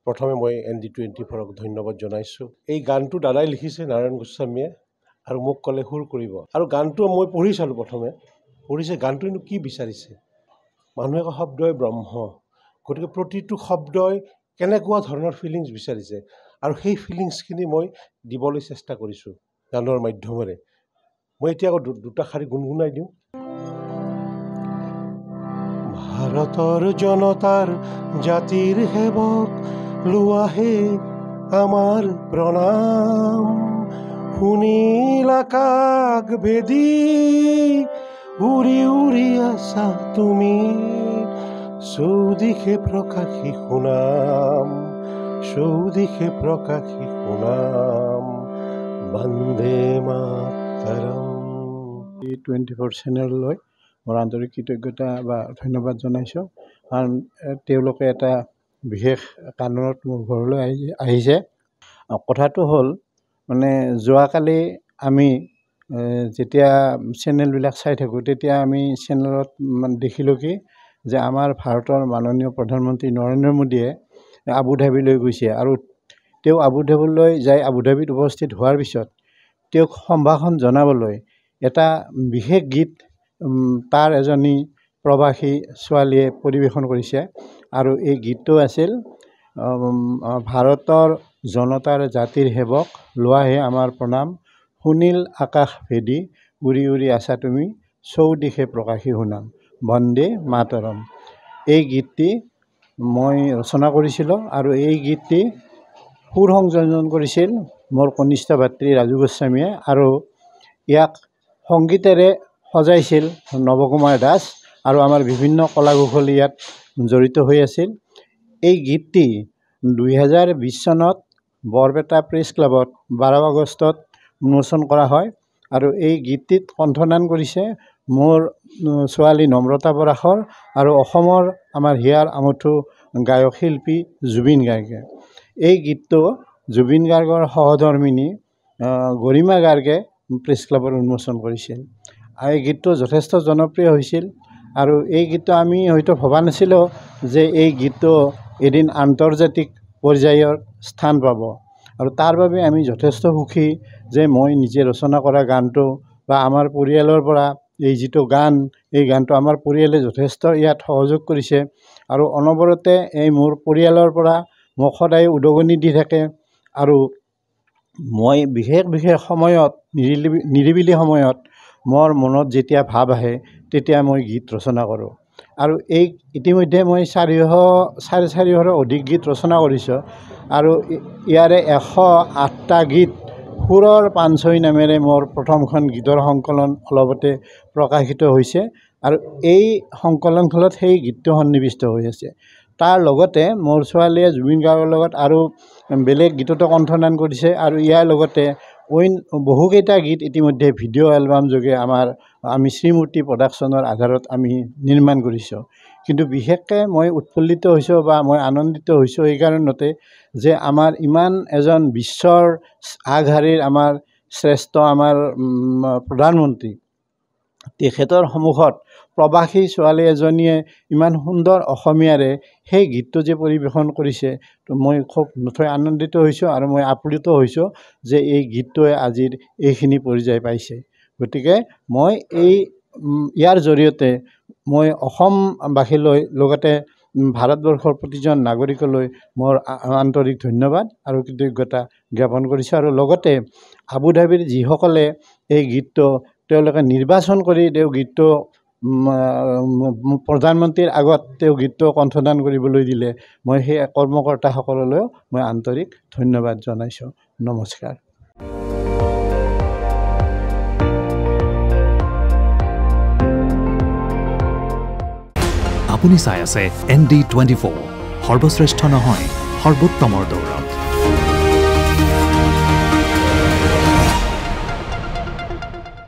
প্ৰথমে মই ND24ক ধন্যবাদ জনাইছোঁ। এই গানটো দাদাই লিখিছে নাৰায়ণ গোস্বামীয়ে আৰু মোক ক'লে সুৰ কৰিব। আৰু গানটো মই পঢ়ি চালোঁ প্ৰথমে, পঢ়িছে গানটোনো কি বিচাৰিছে। মানুহে কয় শব্দই ব্ৰহ্ম, গতিকে প্ৰতিটো শব্দই কেনেকুৱা ধৰণৰ ফিলিংছ বিচাৰিছে আৰু সেই ফিলিংছখিনি মই দিবলৈ চেষ্টা কৰিছোঁ গানৰ মাধ্যমেৰে। মই এতিয়া আকৌ দুটা শাৰী গুণগুণাই দিওঁ। ভাৰতৰ জনতাৰ জাতিৰ সেৱক লোৱাহে আমাৰ প্ৰণাম, শুনিল আকাশ ভেদি উৰি উৰি আছা তুমি, চৌদিশে প্ৰকাশী সুনাম, চৌদিশে প্ৰকাশী সুনাম, বন্দে মাতৰম। 24 চেনেললৈ মোৰ আন্তৰিক কৃতজ্ঞতা বা ধন্যবাদ জনাইছোঁ, কাৰণ তেওঁলোকে এটা বিশেষ কাৰণত মোৰ ঘৰলৈ আহিছে। কথাটো হ'ল মানে যোৱাকালি আমি যেতিয়া চেনেলবিলাক চাই থাকোঁ, তেতিয়া আমি চেনেলত দেখিলোঁ কি যে আমাৰ ভাৰতৰ মাননীয় প্ৰধানমন্ত্ৰী নৰেন্দ্ৰ মোদীয়ে আবুধাবিলৈ গৈছে আৰু তেওঁ আবুধাবিলৈ যাই আবুধাবিত উপস্থিত হোৱাৰ পিছত তেওঁক সম্ভাষণ জনাবলৈ এটা বিশেষ গীত তাৰ এজনী প্ৰবাসী ছোৱালীয়ে পৰিৱেশন কৰিছে। আৰু এই গীতটো আছিল ভাৰতৰ জনতাৰ জাতিৰ সেৱক লোৱাহে আমাৰ প্ৰণাম, শুনিল আকাশ ভেদি উৰি উৰি আছা তুমি, চৌদিশে প্ৰকাশী সুনাম, বন্দে মাতৰম। এই গীতটি মই ৰচনা কৰিছিলোঁ আৰু এই গীতটি সুৰ সংযোজন কৰিছিল মোৰ কনিষ্ঠ ভাতৃ ৰাজু গোস্বামীয়ে আৰু ইয়াক সংগীতেৰে সজাইছিল নৱকুমাৰ দাস আৰু আমাৰ বিভিন্ন কলা কুশলী ইয়াত জড়িত হৈ আছিল। এই গীতটি 2020 চনত বৰপেটা প্ৰেছ ক্লাবত 12 আগষ্টত উন্মোচন কৰা হয় আৰু এই গীতটিত কণ্ঠদান কৰিছে মোৰ ছোৱালী নম্ৰতা পৰাশৰ আৰু অসমৰ আমাৰ হিয়াৰ আমঠু গায়ক শিল্পী জুবিন গাৰ্গে। এই গীতটো জুবিন গাৰ্গৰ সহধৰ্মিনী গৰিমা গাৰ্গে প্ৰেছ ক্লাবত উন্মোচন কৰিছিল। এই গীতটো যথেষ্ট জনপ্ৰিয় হৈছিল আৰু এই গীতটো আমি হয়তো ভবা নাছিলোঁ যে এই গীতটো এদিন আন্তৰ্জাতিক পৰ্যায়ৰ স্থান পাব আৰু তাৰ বাবে আমি যথেষ্ট সুখী যে মই নিজে ৰচনা কৰা গানটো বা আমাৰ পৰিয়ালৰ পৰা এই যিটো গান, এই গানটো আমাৰ পৰিয়ালে যথেষ্ট ইয়াত সহযোগ কৰিছে আৰু অনবৰতে এই মোৰ পৰিয়ালৰ পৰা মোক সদায় উদগনি দি থাকে আৰু মই বিশেষ সময়ত নিৰিবিলি সময়ত মোৰ মনত যেতিয়া ভাৱ আহে তেতিয়া মই গীত ৰচনা কৰোঁ আৰু এই ইতিমধ্যে মই 450ৰো অধিক গীত ৰচনা কৰিছোঁ আৰু ইয়াৰে 108টা গীত সুৰৰ পাঞ্চৈ নামেৰে মোৰ প্ৰথমখন গীতৰ সংকলন অলপতে প্ৰকাশিত হৈছে আৰু এই সংকলনখনত সেই গীতটো সন্নিৱিষ্ট হৈ আছে। তাৰ লগতে মোৰ ছোৱালীয়ে জুবিন গাৰ্গৰ লগত আৰু বেলেগ গীততো কণ্ঠদান কৰিছে আৰু ইয়াৰ লগতে অইন বহুকেইটা গীত ইতিমধ্যে ভিডিঅ' এলবাম যোগে আমি শ্ৰীমূৰ্তি প্ৰডাকশ্যনৰ আধাৰত আমি নিৰ্মাণ কৰিছোঁ। কিন্তু বিশেষকৈ মই উৎফুল্লিত হৈছোঁ বা মই আনন্দিত হৈছোঁ এই কাৰণতে যে আমাৰ ইমান এজন বিশ্বৰ আগশাৰীৰ আমাৰ শ্ৰেষ্ঠ আমাৰ প্ৰধানমন্ত্ৰী, তেখেতৰ সন্মুখত প্ৰবাসী ছোৱালী এজনীয়ে ইমান সুন্দৰ অসমীয়াৰে সেই গীতটো যে পৰিৱেশন কৰিছে, তো মই খুব নথৈ আনন্দিত হৈছোঁ আৰু মই আপ্লুত হৈছোঁ যে এই গীতটোৱে আজিৰ এইখিনি পৰ্যায় পাইছে। গতিকে মই ইয়াৰ জৰিয়তে মই অসমবাসীলৈ লগতে ভাৰতবৰ্ষৰ প্ৰতিজন নাগৰিকলৈ মোৰ আন্তৰিক ধন্যবাদ আৰু কৃতজ্ঞতা জ্ঞাপন কৰিছোঁ আৰু লগতে আবুধাবিৰ যিসকলে এই গীতটো তেওঁলোকে নিৰ্বাচন কৰি তেওঁ গীতটো প্ৰধানমন্ত্ৰীৰ আগত তেওঁ গীতটো কণ্ঠদান কৰিবলৈ দিলে, মই সেই কৰ্মকৰ্তাসকললৈও মই আন্তৰিক ধন্যবাদ জনাইছোঁ। নমস্কাৰ। আপুনি চাই আছে ND24, সৰ্বশ্ৰেষ্ঠ নহয় সৰ্বোত্তমৰ দৌৰ।